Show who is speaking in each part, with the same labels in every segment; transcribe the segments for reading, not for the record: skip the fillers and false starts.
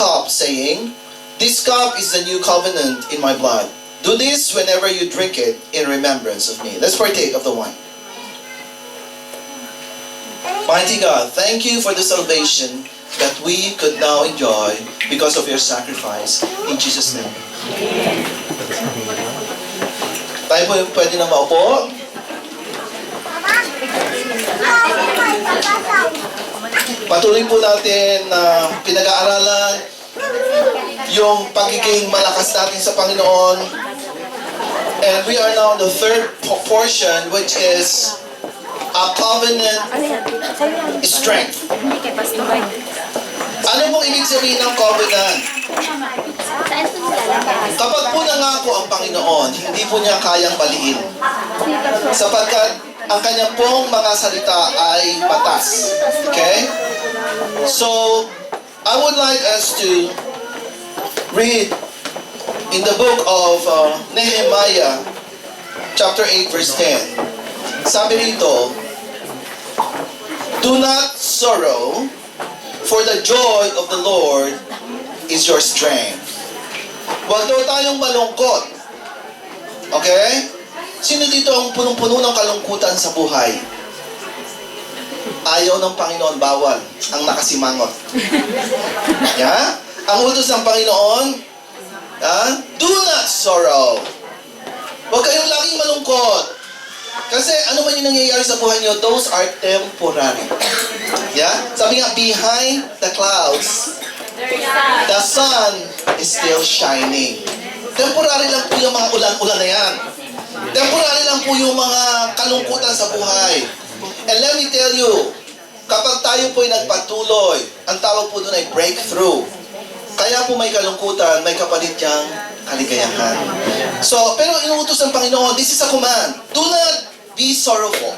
Speaker 1: cup, saying, "This cup is the new covenant in my blood. Do this whenever you drink it in remembrance of me." Let's partake of the wine. Mighty God, thank you for the salvation that we could now enjoy because of your sacrifice. In Jesus' name. Tayo po pwede na maupo. Patuloy po natin na pinag-aaralan yung pagiging malakas natin sa Panginoon. And we are now in the third portion, which is a covenant strength. Ano pong ibig sabihin ng covenant? Kapag po nangako ang Panginoon, hindi po niya kayang baliin. Sapagkat ang kanya pong mga salita ay batas. Okay? So, I would like us to read in the book of Nehemiah, chapter 8, verse 10. Sabi rito, "Do not sorrow, for the joy of the Lord is your strength." Huwag daw tayong malungkot. Okay? Sino dito ang punong-puno ng kalungkutan sa buhay? Ayaw ng Panginoon, bawal ang nakasimangot. Yeah? Ang utos ng Panginoon, do not sorrow. Huwag kayong laging malungkot. Kasi ano man yung nangyayari sa buhay niyo, those are temporary. Yeah? Sabi nga, behind the clouds, the sun is still shining. Temporary lang po yung mga ulan-ulan na yan. Temporary lang po yung mga kalungkutan sa buhay. And let me tell you, kapag tayo po ay nagpatuloy, ang tawag po doon ay breakthrough. Kaya po may kalungkutan, may kapalit niyang kaligayahan. So, pero inuutos ng Panginoon, this is a command. Do not be sorrowful.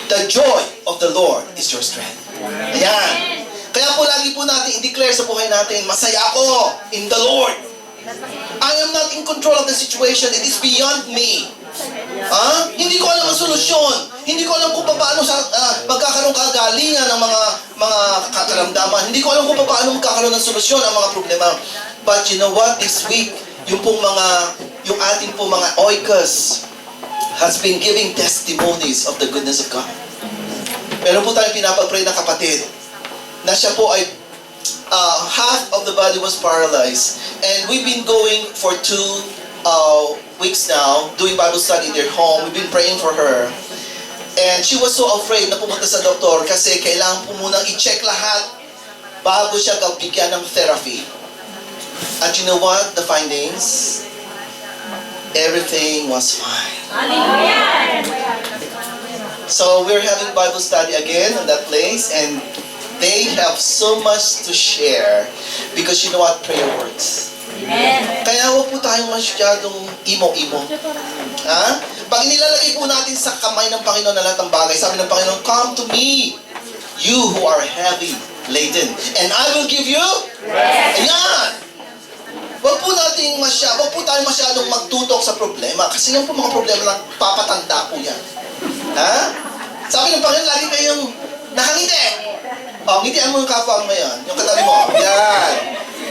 Speaker 1: The joy of the Lord is your strength. Ayan. Kaya po lagi po natin i-declare sa buhay natin, masaya ako in the Lord. I am not in control of the situation. It is beyond me. Hindi ko alam ang solusyon. Hindi ko alam kung paano magkakaroon kagalingan ng mga kakaramdaman. Hindi ko alam kung paano magkakaroon ng solusyon ang mga problema. But you know what? This week, yung ating po mga oikos has been giving testimonies of the goodness of God. Meron po tayong pinapag-pray na kapatid na siya po ay half of the body was paralyzed. And we've been going for 2 weeks now, doing Bible study in their home. We've been praying for her. And she was so afraid na pumunta sa doktor kasi kailangan po munang i-check lahat bago siya bigyan ng therapy. At you know what? The findings? Everything was fine. Hallelujah! So we're having Bible study again in that place, and they have so much to share because you know what? Prayer works. Amen. Kaya huwag po tayong masyadong imo-imo. Pag nilalagay po natin sa kamay ng Panginoon na lahat ng bagay, sabi ng Panginoon, "Come to me, you who are heavy laden, and I will give you rest." Ayan! Huwag po tayong masyadong magtutok sa problema kasi yung po mga problema lang, papatanda po yan. Sabi ng Panginoon, lagi kayong nakangiti. Ngitian mo yung kapwa mo yan, yung katabi mo. Yan.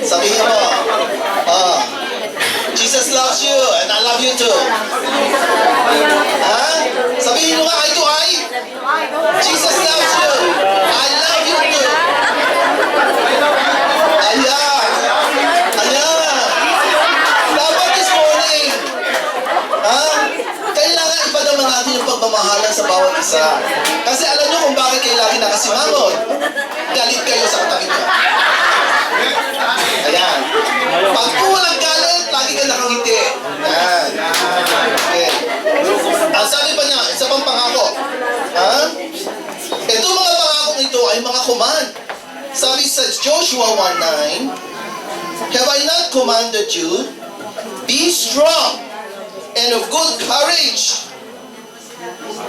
Speaker 1: Sabihin mo, Jesus loves you and I love you too. Sabihin mo nga eye to eye, Jesus loves you, I love you too. Ayan. Dapat this morning, kailangan ipadama natin yung pagmamahalan sa bawat isa. Kasi alam nyo kung bakit kayo lagi nakasimangot. Galit kayo sa katabi niyo. Ayan. Pag po walang galit, lagi ka nakangiti. Ayan. Okay. Ang sabi pa niya, isa pang pangako. Ito mga pangako ito ay mga command. Sabi sa Joshua 1:9, "Have I not commanded you? Be strong and of good courage."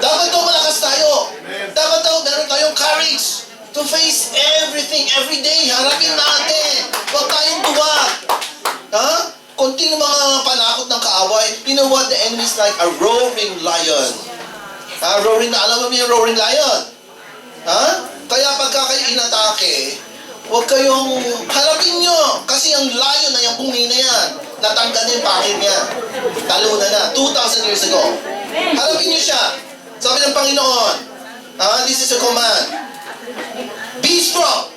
Speaker 1: Dapat daw malakas tayo. Dapat daw meron tayong courage to face everything, every day. Harapin natin. Huwag tayong duwag. Konting mga panakot ng kaaway. You know what? The enemy is like a roaring lion. Alam mo yung roaring lion? Kaya pagka kayo inatake, Huwag kayong harapin nyo. Kasi ang layo na yung bungi na yan. Natanggal na yung pangil niya. Talo na. 2,000 years ago. Harapin nyo siya. Sabi ng Panginoon, this is a command. Be strong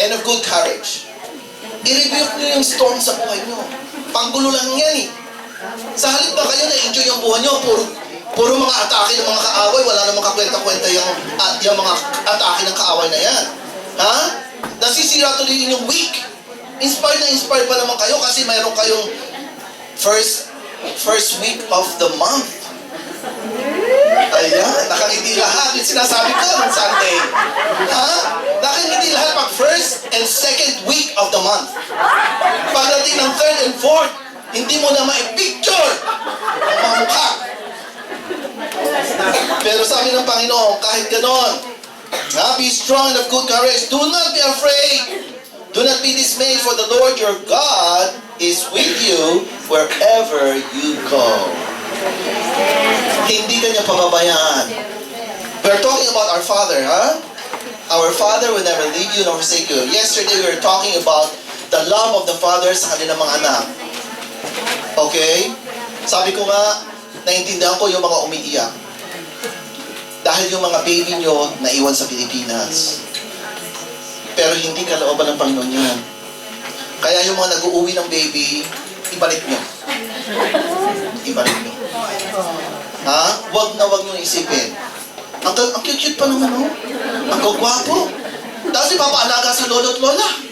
Speaker 1: and of good courage. I-rebuke nyo yung storm sa buhay nyo. Panggulo lang yan eh. Sa halip ba kayo na-enjoy yung buhay nyo? Puro mga atake ng mga kaaway. Wala namang kakwenta-kwenta yung mga atake ng kaaway na yan. Ha? Nasisira tuloy yung week. Inspired pa naman kayo kasi mayroon kayong first week of the month. Ayan, nakangiti lahat. Yung sinasabi ko ng Sunday. Ha? Nakangiti lahat pag first and second week of the month. Pagdating ng third and fourth, hindi mo na ma-picture ang mga mukha. Pero sabi ng Panginoon, kahit ganon, be strong and of good courage. Do not be afraid. Do not be dismayed, for the Lord your God is with you wherever you go. Hindi ka niya pababayaan. We're talking about our Father, ha? Our Father will never leave you nor forsake you. Yesterday, we were talking about the love of the Father sa kanilang mga anak. Okay? Sabi ko nga, naiintindihan ko yung mga umiiyak. Dahil yung mga baby nyo naiwan sa Pilipinas. Pero hindi kalooban ng Panginoon yan. Kaya yung mga nag-uuwi ng baby, ibalik nyo. Ibalik nyo. Ha? Wag nyo isipin. Ang cute pa naman, no? Ang gwapo. Tapos ipapaalaga sa lolo't lola.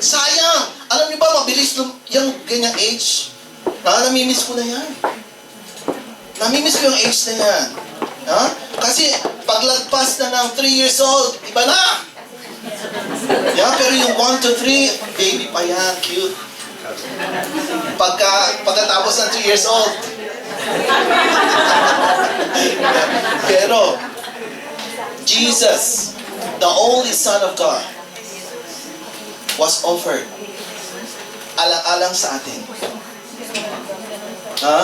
Speaker 1: Sayang! Alam niyo ba, mabilis yung ganyang age? Namimiss ko na yan. Namimiss ko yung age na yan. Ha? Kasi paglagpas na ng 3 years old, iba na! Yeah, pero yung 1 to 3, baby pa yan, cute. Pagkatapos ng 3 years old. Pero, Jesus, the only Son of God, was offered alang-alang sa atin. Ha?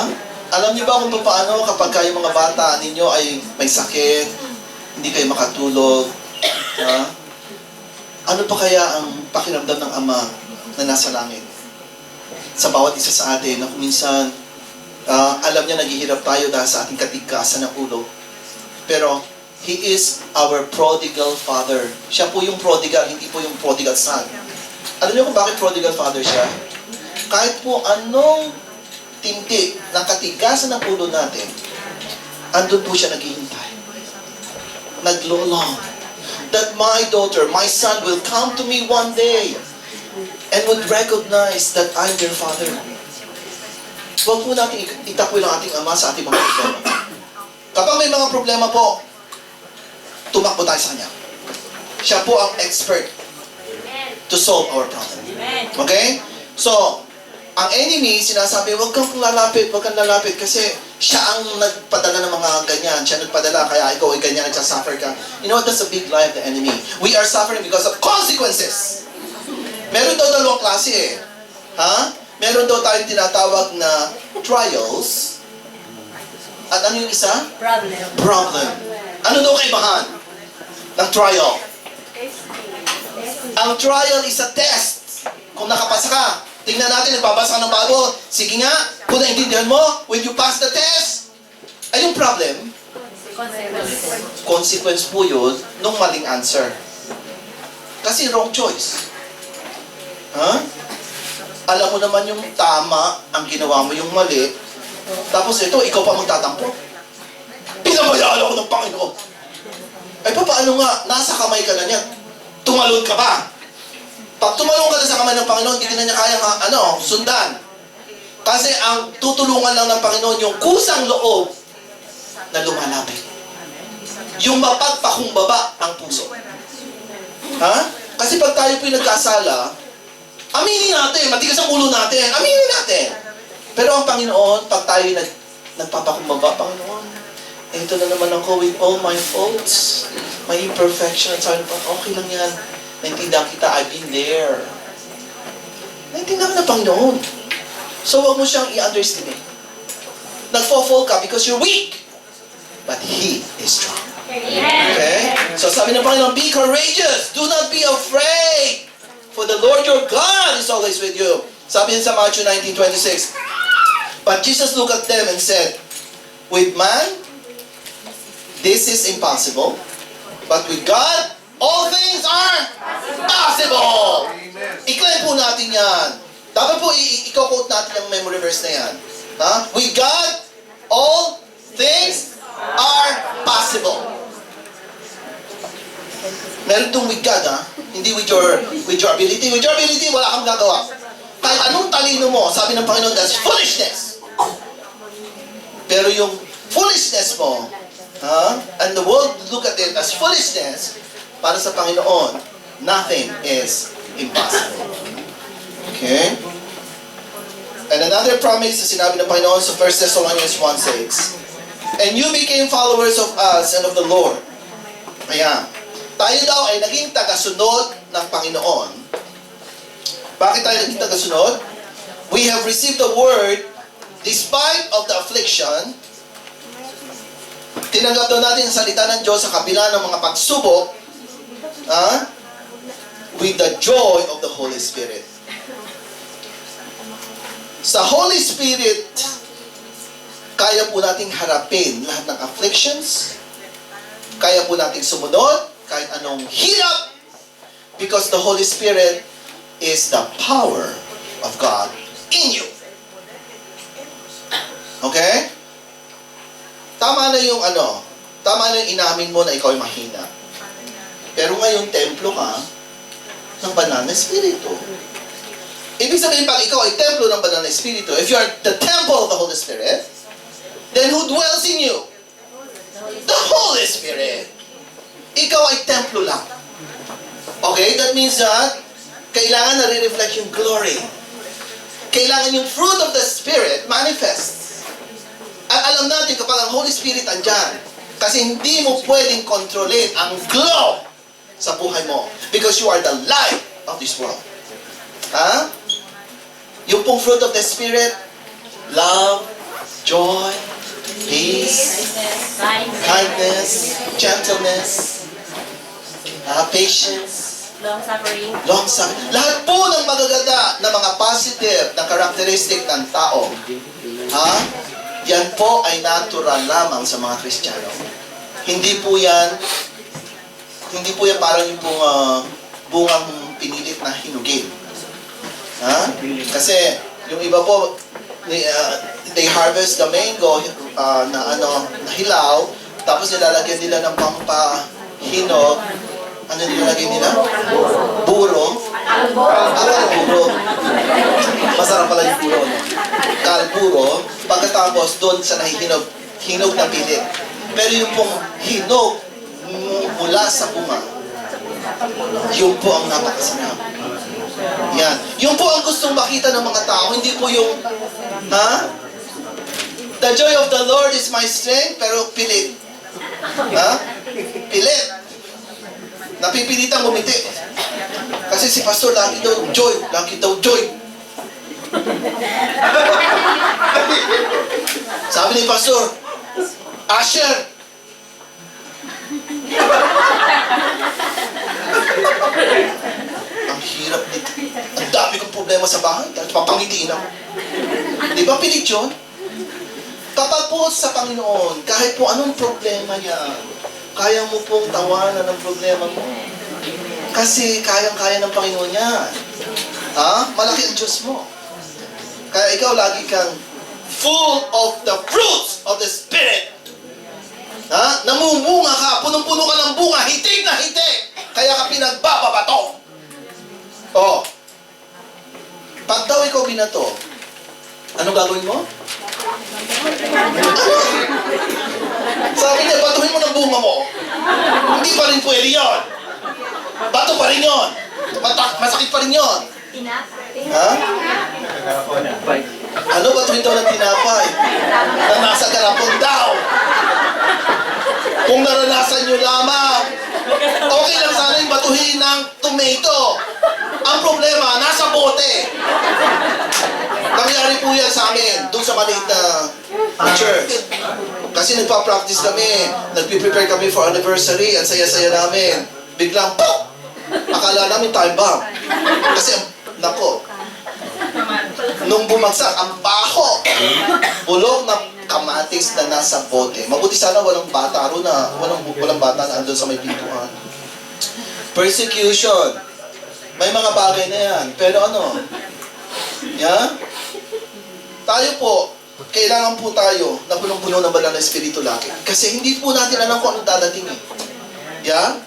Speaker 1: Alam niyo ba kung paano kapag kayo mga bata ninyo ay may sakit, hindi kayo makatulog, ha? Ano pa kaya ang pakiramdam ng Ama na nasa langit? Sa bawat isa sa atin na kung minsan, alam niya naghihirap tayo dahil sa ating katigkasan ng ulo. Pero, He is our prodigal Father. Siya po yung prodigal, hindi po yung prodigal son. Alam niyo kung bakit prodigal father siya? Kahit po anong tindig ng katigasan ng ulo natin, andun po siya naghihintay. Naglolong. That my daughter, my son will come to me one day and would recognize that I'm their father. Huwag po natin itakwil ang ating Ama sa ating mga problema. Kapag may mga problema po, tumakbo tayo sa Kanya. Siya po ang expert to solve our problem. Okay? So, ang enemy, sinasabi, huwag kang lalapit kasi siya ang nagpadala ng mga ganyan. Siya nagpadala, kaya ikaw ay ganyan, nagsasuffer ka. You know what? That's a big lie of the enemy. We are suffering because of consequences. Meron daw dalawang klase eh. Ha? Meron daw tayong tinatawag na trials. At ano yung isa? Problem. Ano daw kaibahan ng trial? Ang trial is a test. Kung nakapasa ka, tingnan natin, nagbabasa ka ng Bible. Sige nga, kung naintindihan mo, when you pass the test, ay yung problem, consequence po yun nung maling answer. Kasi wrong choice. Ha? Alam mo naman yung tama, ang ginawa mo yung mali, tapos ito, ikaw pa magtatampo. Pinabayaan ako ng Panginoon. Ay, paano nga, nasa kamay ka na niya, tumalon ka pa. Pag tumalon ka na sa kamay ng Panginoon, hindi na niya kayang sundan. Kasi ang tutulungan lang ng Panginoon yung kusang loob na lumalapit. Yung mapagpakumbaba ang puso. Ha? Kasi pag tayo pinagkasala, aminin natin, matigas ang ulo natin, aminin natin. Pero ang Panginoon, pag tayo nagpapakumbaba, Panginoon, ito na naman ako with all my faults, my imperfections, okay lang yan. Naintindihan kita, I've been there. Naintindihan ka na, Panginoon. So, huwag mo siyang i-underestimate. Nagfo-fall ka because you're weak. But He is strong. Okay? So, sabi ng Panginoon, be courageous. Do not be afraid. for the Lord your God is always with you. Sabi niya sa Matthew 19:26. But Jesus looked at them and said, with man, this is impossible. But with God, all things are possible. I-claim po natin yan. Dapat po i-quote natin yung memory verse na yan. With God, all things are possible. Meron itong with God, hindi with your ability. With your ability, wala kang gagawa. Kahit anong talino mo, sabi ng Panginoon, that's foolishness. Pero yung foolishness mo, and the world look at it as foolishness, para sa Panginoon, nothing is impossible. Okay? And another promise na sinabi ng Panginoon sa 1 Thessalonians 1:6, and you became followers of us and of the Lord. Ayan. Tayo daw ay naging tagasunod ng Panginoon. Bakit tayo naging tagasunod? We have received the word despite of the affliction. Tinanggap daw natin ang salita ng Diyos sa kabila ng mga pagsubok, with the joy of the Holy Spirit. Sa Holy Spirit, kaya po nating harapin lahat ng afflictions, kaya po nating sumunod kahit anong hirap, because the Holy Spirit is the power of God in you. Okay? Tama na yung tama na yung inamin mo na ikaw ay mahina. Pero ngayon, templo ka ng banal na Espiritu. Ibig sabihin, pag ikaw ay templo ng banal na Espiritu, if you are the temple of the Holy Spirit, then who dwells in you? The Holy Spirit. Ikaw ay templo lang. Okay? That means that kailangan na-reflect yung glory. Kailangan yung fruit of the Spirit manifest. At alam natin kapag ang Holy Spirit andyan, kasi hindi mo pwedeng kontrolin ang glow sa buhay mo. Because you are the light of this world. Yung pong fruit of the Spirit, love, joy, peace, kindness, gentleness, patience,
Speaker 2: long-suffering.
Speaker 1: Lahat po ng magaganda na mga positive na characteristic ng tao, yan po ay natural lamang sa mga Kristiyano. Hindi po yan parang yung bungang pinilit na hinugin. Kasi yung iba po, they harvest the mango na hilaw, tapos nilalagyan nila ng pampahinog. Ano nilalagay nila? Buro. Kalburo. Masarap pala yung buro. Kalburo. Pagkatapos doon sa hinog na pilit. Pero yung pong hinog mula sa bunga, yun po ang napakasarap. Yan. Yun po ang gustong makita ng mga tao. Hindi po yung, the joy of the Lord is my strength, pero pilit. Pilit. Napipilitang gumiti. Kasi si pastor, lagi daw joy. Sabi ni pastor, Asher, ang hirap dito. Ang dami kong problema sa bahay. Papangitiin ako. Di ba pilit yun? Kapag po sa Panginoon, kahit po anong problema yan, kaya mo pong tawanan ng problema mo. Kasi kayang-kaya ng Panginoon yan. Malaki ang Diyos mo. Kaya ikaw lagi kang full of the fruits of the Spirit. Namumunga ka, punong-puno ka ng bunga, hitig na hitig. Kaya ka pinagbababato. Pag daw ikaw binato, ano gagawin mo? Sabi niya, batuhin mo ng bunga mo. Hindi pa rin pwede yun. Bato pa rin yun. Masakit pa rin yun. Ano batuhin daw ng tinapay? Na nasa garapon daw. Kung naranasan nyo lamang, okay lang sana yung batuhin ng tomato. Ang problema, nasa bote. Nangyari po yan sa amin, doon sa maliit na church. Kasi nagpa-practice kami, nagpiprepare kami for anniversary, ang saya-saya namin. Biglang, pop! Akala namin time bomb. Kasi, nako, nung bumagsak, ang baho. Bulok na kamatis na nasa bote. Mabuti sana walang bata ro na, walang bata na andun sa may pintuan. Persecution. May mga bagay na yan. Pero ano? Yeah? Tayo po, kailangan po tayo na punong-puno ng banal na Espiritu lagi. Kasi hindi po natin alam kung anong dadating eh. Yeah?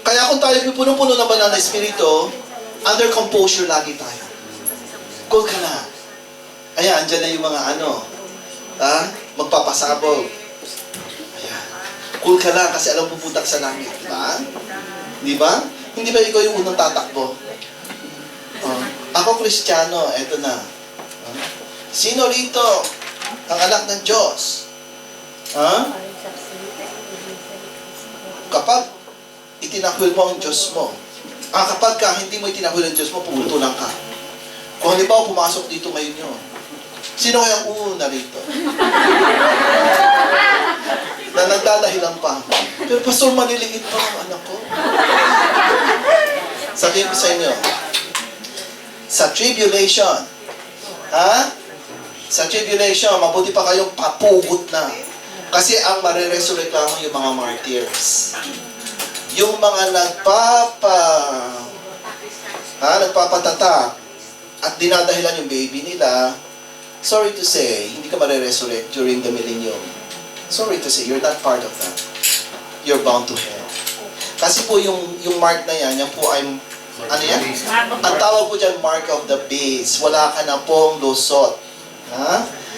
Speaker 1: Kaya kung tayo punong-puno ng banal na Espiritu, under composure lagi tayo. Cool ka na. Ayan, andyan na yung mga magpapasabog. Ayan. Cool ka lang kasi alam pupunta sa langit. Diba? Diba? Hindi ba ikaw yung unang tatakbo? Ako Kristiyano, eto na. Sino rito ang anak ng Diyos? Kapag itinakwil mo ang Diyos mo, kapag hindi mo itinakwil ang Diyos mo, pumutulan ka. Kung halimbawa pumasok dito ngayon yun, sino kaya ang una rito? Na nagdadahilan pa. Pero pastor, maliliit pa ang anak ko. Sabihin ko sa inyo, sa tribulation, sa tribulation, mabuti pa kayong papugot na. Kasi ang mariresurrect lang yung mga martyrs. Yung mga nagpapatatak at dinadahilan yung baby nila, sorry to say, hindi ka mariresurrect during the millennium. Sorry to say, you're not part of that. You're bound to hell. Kasi po yung mark na yan po ay, ano yan? Ang tawag po dyan, mark of the beast. Wala ka na pong lusot.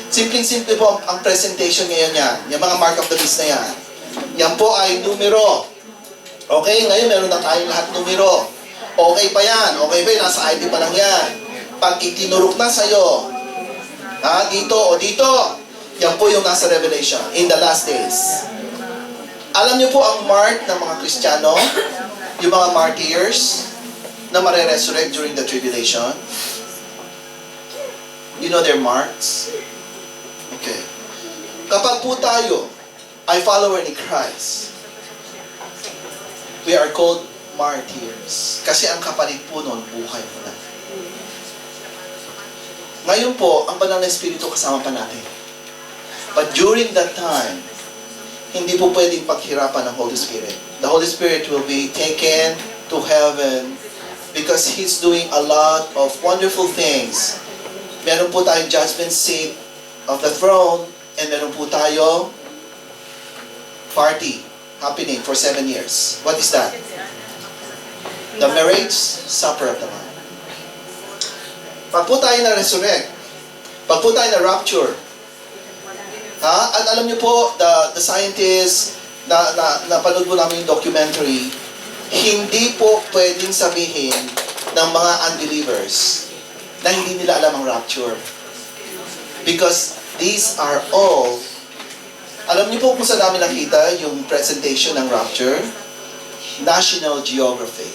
Speaker 1: Simpleng-simple po ang presentation ngayon yan. Yung mga mark of the beast na yan. Yan po ay numero. Okay, ngayon meron na tayong lahat numero. Okay pa yan. Okay pa yan, nasa ID pa lang yan. Pag itinurok na sa'yo, dito o dito, yan po yung nasa Revelation, in the last days. Alam niyo po ang mark ng mga Kristiyano, yung mga martyrs, na mare-resurrect during the tribulation? You know their marks? Okay. Kapag po tayo ay follower ni Christ, we are called martyrs. Kasi ang kapalit po nun, buhay mo na. Ngayon po, ang banal na Espiritu kasama pa natin. But during that time, hindi po pwedeng paghirapan ng Holy Spirit. The Holy Spirit will be taken to heaven because He's doing a lot of wonderful things. Meron po tayong judgment seat of the throne and meron po tayo party happening for 7 years. What is that? The marriage supper of the Lamb. Pag po tayo na-resurrect, pag po tayo na-rapture, at alam niyo po, the scientists, napanood mo namin yung documentary, hindi po pwedeng sabihin ng mga unbelievers na hindi nila alam ang rapture. Because these are all, alam niyo po kung saan namin nakita yung presentation ng rapture? National Geography.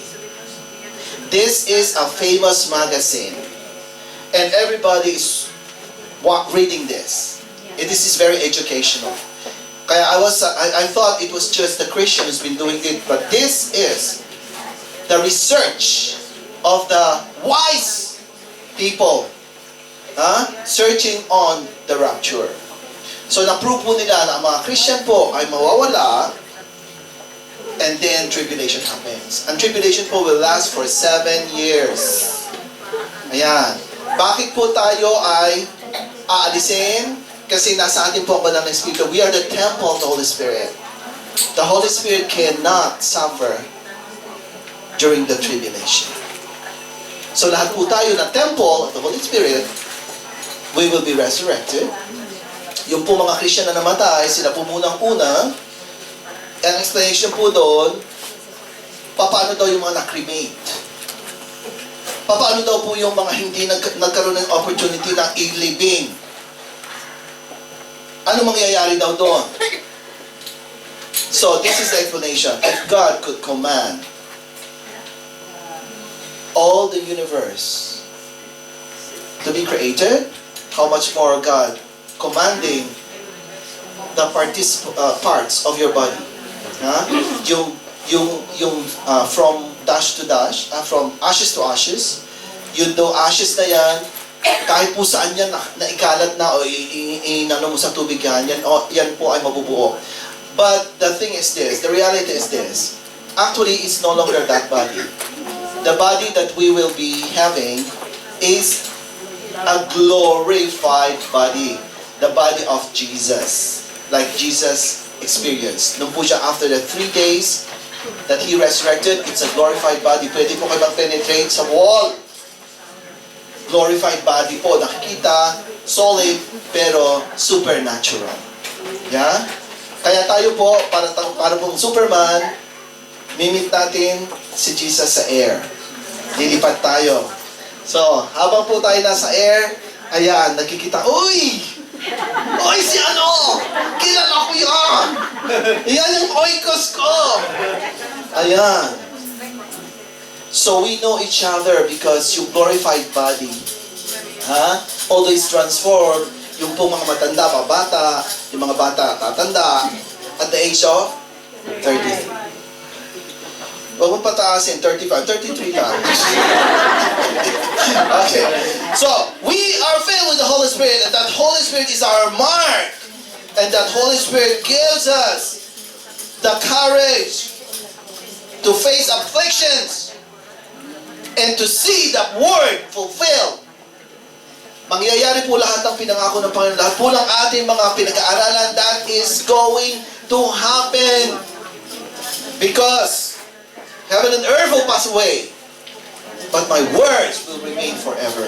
Speaker 1: This is a famous magazine. And everybody is reading this. This is very educational. Kaya I thought it was just the Christians been doing it, but this is the research of the wise people searching on the rapture. So na-prove po nila na ang mga Christian po ay mawawala and then tribulation happens. And tribulation po will last for 7 years. Ayan. Bakit po tayo ay aalisin? Kasi nasa atin po ang banal na Espiritu. We are the temple of the Holy Spirit. The Holy Spirit cannot suffer during the tribulation. So lahat po tayo na temple of the Holy Spirit, we will be resurrected. Yung po mga Christian na namatay, sila po munang-una. Ang explanation po doon, paano daw yung mga na-cremate? Paano daw po yung mga hindi nagkaroon ng opportunity na i-living? Ano mangyayari daw doon? So, this is the explanation. If God could command all the universe to be created, how much more God commanding the parts of your body? From dash to dash, from ashes to ashes. Yun daw, ashes na yan, kahit po saan yan naikalat na o inano mo sa tubig yan, yan po ay mabubuo. But the thing is this, the reality is this. Actually, it's no longer that body. The body that we will be having is a glorified body. The body of Jesus. Like Jesus experienced. Nung po siya after the 3 days that He resurrected, it's a glorified body. Pwede po kayo mag-penetrate sa wall. Glorified body po, nakikita, solid, pero supernatural. Yeah? Kaya tayo po, para pong Superman, mimit natin si Jesus sa air. Lilipat tayo. So, habang po tayo nasa air, ayan, nakikita, uy! Uy, si ano! Kilala ko yan! Yan yung oikos ko! Ayan. So we know each other because yung glorified body, always transformed, yung pong mga matanda, mga bata, yung mga bata tatanda, at the age of 30. Huwag mo pataasin, 35, 33 lang. Okay. So, we are filled with the Holy Spirit, and that Holy Spirit is our mark. And that Holy Spirit gives us the courage to face afflictions and to see that word fulfilled. Mangyayari po lahat ng pinangako ng Panginoon. Lahat po ng ating mga pinag-aaralan, that is going to happen. Because heaven and earth will pass away, but my words will remain forever.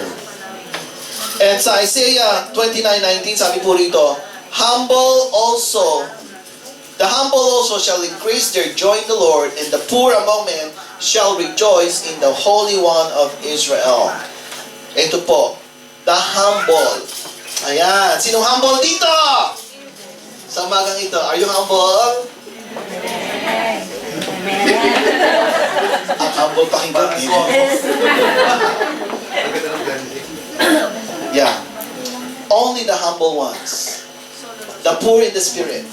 Speaker 1: And sa Isaiah 29:19, sabi po rito, the humble also shall increase their joy in the Lord, and the poor among men shall rejoice in the Holy One of Israel. Ito po, the humble. Ayan, sinong humble dito? Sa umagang ito, are you humble? Ang humble pakinggan. Yeah. Only the humble ones. The poor in the spirit.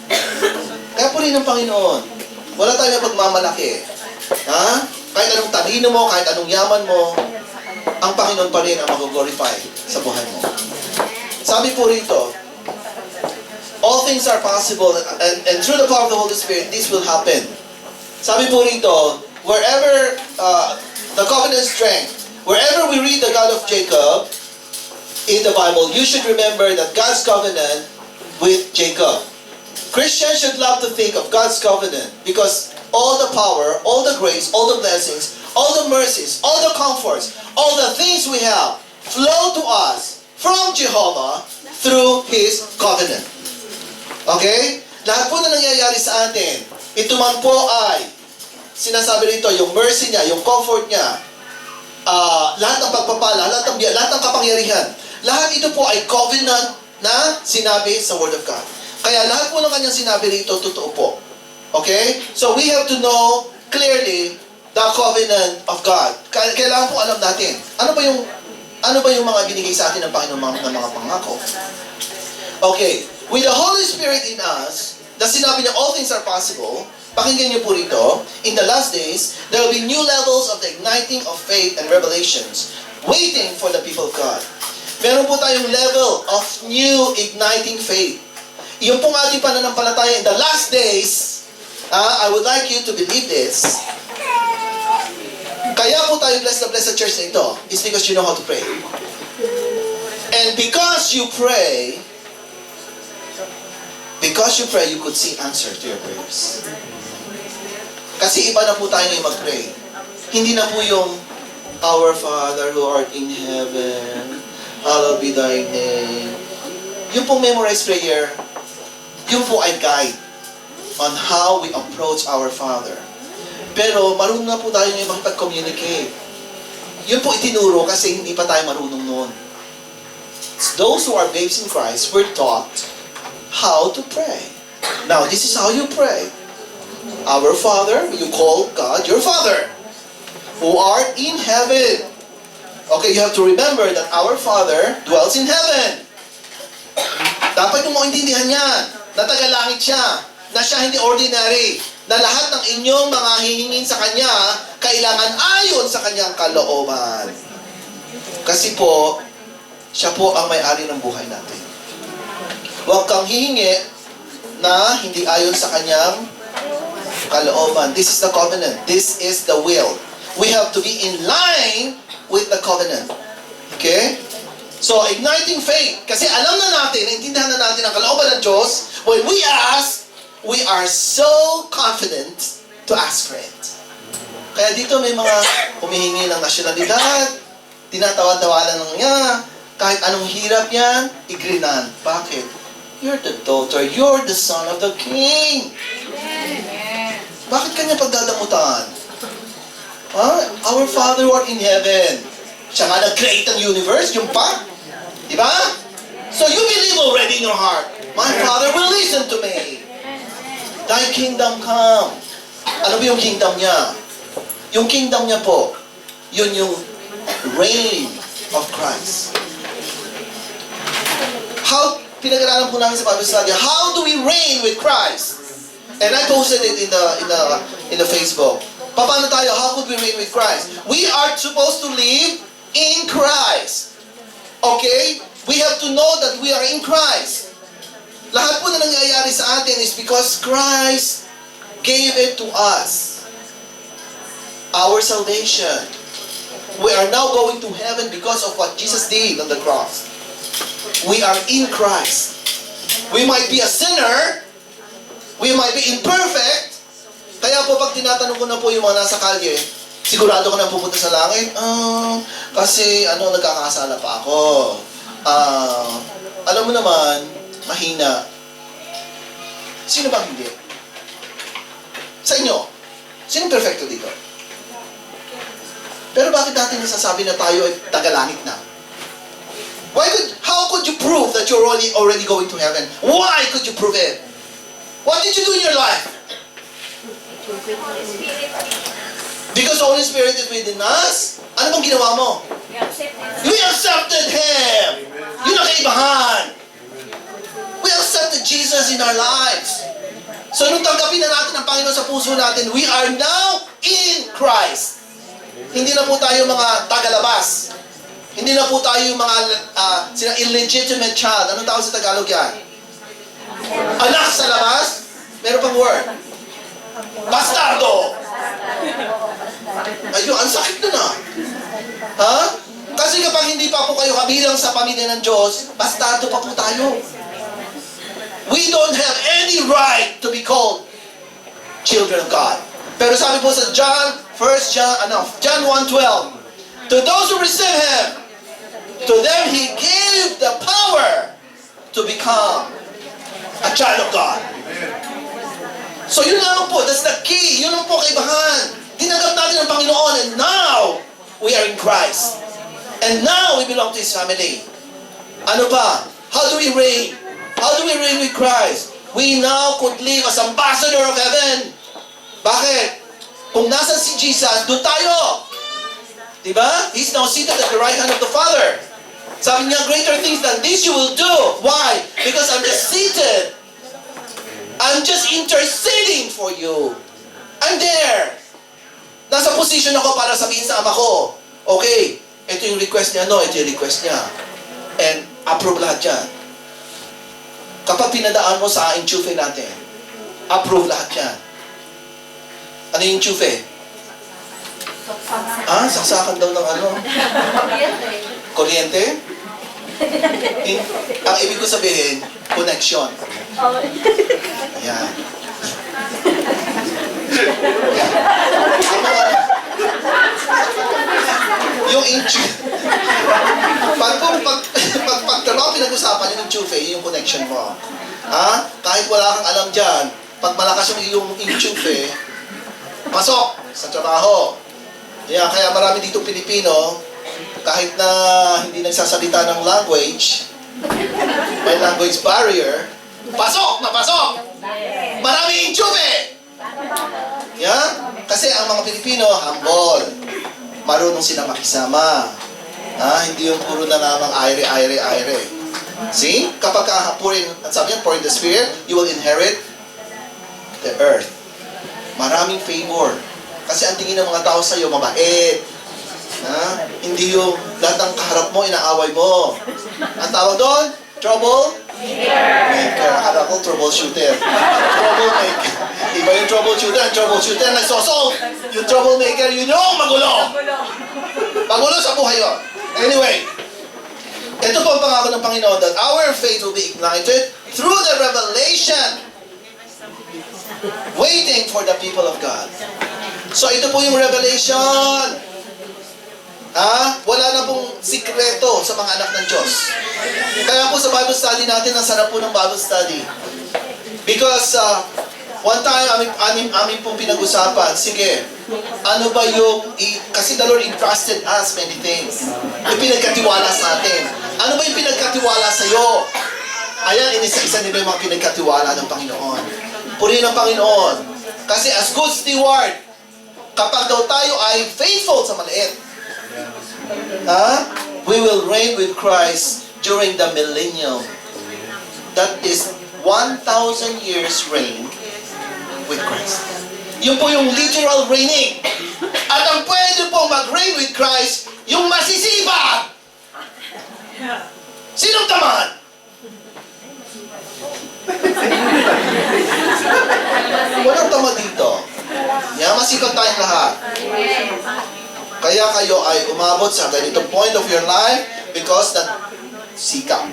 Speaker 1: Kaya po rin ng Panginoon. Wala tayong pagmamalaki. Kahit anong talino mo, kahit anong yaman mo, ang Panginoon pa rin ang mag-glorify sa buhay mo. Sabi po rito, all things are possible, and through the power of the Holy Spirit, this will happen. Sabi po rito, wherever the covenant strength, wherever we read the God of Jacob in the Bible, you should remember that God's covenant with Jacob. Christians should love to think of God's covenant because all the power, all the grace, all the blessings, all the mercies, all the comforts, all the things we have flow to us from Jehovah through His covenant. Okay? Lahat po na nangyayari sa atin, ito man po ay sinasabi rito, yung mercy niya, yung comfort niya, lahat ng pagpapala, lahat ng kapangyarihan, lahat ito po ay covenant na sinabi sa Word of God. Kaya lahat po ng kanyang sinabi rito, totoo po. Okay? So we have to know clearly the covenant of God. Kailangan po alam natin, ano ba yung mga binigay sa atin ng Panginoon ng mga pangako? Okay. With the Holy Spirit in us, na sinabi niya all things are possible, pakinggan niyo po rito, in the last days, there will be new levels of the igniting of faith and revelations waiting for the people of God. Meron po tayong level of new igniting faith. Yung pong ating pananampalataya in the last days, I would like you to believe this. Kaya po tayo blessed na blessed sa church na ito is because you know how to pray. And because you pray, you could see answer to your prayers. Kasi iba na po tayo ngayon mag-pray. Hindi na po yung, Our Father who art in heaven, hallowed be thy name. Yung pong memorized prayer, yun po ay guide on how we approach our Father. Pero marunong na po tayo ngayon makipag-communicate. Yun po itinuro kasi hindi pa tayo marunong noon. Those who are babes in Christ were taught how to pray. Now, this is how you pray. Our Father, you call God your Father, who art in heaven. Okay, you have to remember that our Father dwells in heaven. Dapat yung maintindihan yan, na tagalangit siya, na siya hindi ordinary. na lahat ng inyong mga hihingin sa Kanya, kailangan ayon sa Kanyang kalooban. Kasi po, siya po ang may-ari ng buhay natin. Huwag kang hihingi na hindi ayon sa Kanyang kalooban. This is the covenant. This is the will. We have to be in line with the covenant. Okay? So, igniting faith. Kasi alam na natin, naintindihan na natin ang kalooban ng Diyos. When we ask, we are so confident to ask for it. Kaya dito may mga humihingi ng nasyonalidad, tinatawa-tawanan lang niya, kahit anong hirap yan, igrinan. Bakit? You're the daughter, you're the son of the king. Bakit kanya pagdadamutan? Our Father who art in heaven. Siya nga nag-create ang universe, yung pa. Diba? So you believe already in your heart, my Father will listen to me. Thy kingdom come. Ano ba yung kingdom niya? Yung kingdom niya po, yun yung reign of Christ. Pinag-aralan po namin sa Bible study, how do we reign with Christ? And I posted it in the Facebook. Paano tayo? How could we reign with Christ? We are supposed to live in Christ. Okay? We have to know that we are in Christ. Lahat po na nangyayari sa atin is because Christ gave it to us. Our salvation. We are now going to heaven because of what Jesus did on the cross. We are in Christ. We might be a sinner. We might be imperfect. Kaya po pag tinatanong ko na po yung mga nasa kalye, sigurado ko na pupunta sa langit? Kasi nagkakasala pa ako. Alam mo naman, mahina. Sino ba hindi? Sa inyo, sino perfecto dito? Pero bakit natin nasasabi na tayo ay tagalangit na? How could you prove that you're already going to heaven? Why could you prove it? What did you do in your life? Because the Holy Spirit is within us. Ano bang ginawa mo? We accepted Him. Yun ang kaibahan. We accepted Jesus in our lives. So nung tanggapin na natin ang Panginoon sa puso natin, we are now in Christ. Hindi na po tayo mga tagalabas. Hindi na po tayo yung mga illegitimate child. Anong tawag sa Tagalog yan? Anak sa labas? Meron pang word. Bastardo! Ayun, ang sakit na. Ha? Kasi kapag hindi pa po kayo kabilang sa pamilya ng Diyos, bastardo pa po tayo. We don't have any right to be called children of God. Pero sabi po sa John 1:12, to those who receive Him, to them He gave the power to become a child of God. So yun lang po, that's the key. Yun lang po kaibahan. Tinanggap natin ang Panginoon and now, we are in Christ. And now, we belong to His family. Ano ba? How do we reign? How do we reign with Christ? We now could live as ambassador of heaven. Bakit? Kung nasan si Jesus, doon tayo. Diba? He's now seated at the right hand of the Father. Sabi niya, greater things than this you will do. Why? Because I'm just seated. I'm just interceding for you. I'm there. Nasa position ako para sabihin sa ama ko, okay, ito yung request niya, ito yung request niya. And approve lahat yan. Kapag pinadaan mo sa enchufe natin, approve lahat yan. Ano yung enchufe? Saksakan daw ng ano? Kuryente? Ang ibig ko sabihin, connection. Ayan. Yung enchufe. Pag trabaho pinag-usapan yung enchufe, yung connection mo. Kahit wala kang alam dyan, pag malakas yung enchufe, pasok sa trabaho. Kaya marami dito Pilipino, kahit na hindi nagsasalita ng language, may language barrier, pasok na pasok! Marami enchufe! Kasi ang mga Pilipino, humble. Marunong sila makisama. Hindi yung puro na namang aire. See? Kapag poor in, sabi niya, poor in the spirit, you will inherit the earth. Maraming favor. Kasi ang tingin ng mga tao sa'yo, mabait. Ha? Hindi yung lahat ng kaharap mo, inaaway mo. Ang tawag doon? Trouble? Maker. Akala ko troubleshooter. Troublemaker. Iba yung troubleshooter. Ang troubleshooter nagsosolve. Yung troublemaker, yun yung magulo. Magulo sa buhay yun. Anyway, ito po ang pangako ng Panginoon that our faith will be ignited through the revelation waiting for the people of God. So ito po yung revelation. Wala na pong sikreto sa mga anak ng Diyos. Kaya po sa Bible study natin, ang sarap po ng Bible study. Because one time, amin pong pinag-usapan, sige, ano ba yung, kasi the Lord entrusted us many things. Yung pinagkatiwala sa atin. Ano ba yung pinagkatiwala sa'yo? Ayan, inisa-isa nila yung mga pinagkatiwala ng Panginoon. Purihin ng Panginoon. Kasi as good steward, kapag daw tayo ay faithful sa maliit, we will reign with Christ during the millennium. That is 1,000 years reign with Christ. Yun po yung literal reigning. At ang pwede pong mag-reign with Christ, yung masisibag. Sinong tamad? Walang tamad dito. Masipag tayong lahat. Kaya kayo ay umabot sa ganitong point of your life because that sikap.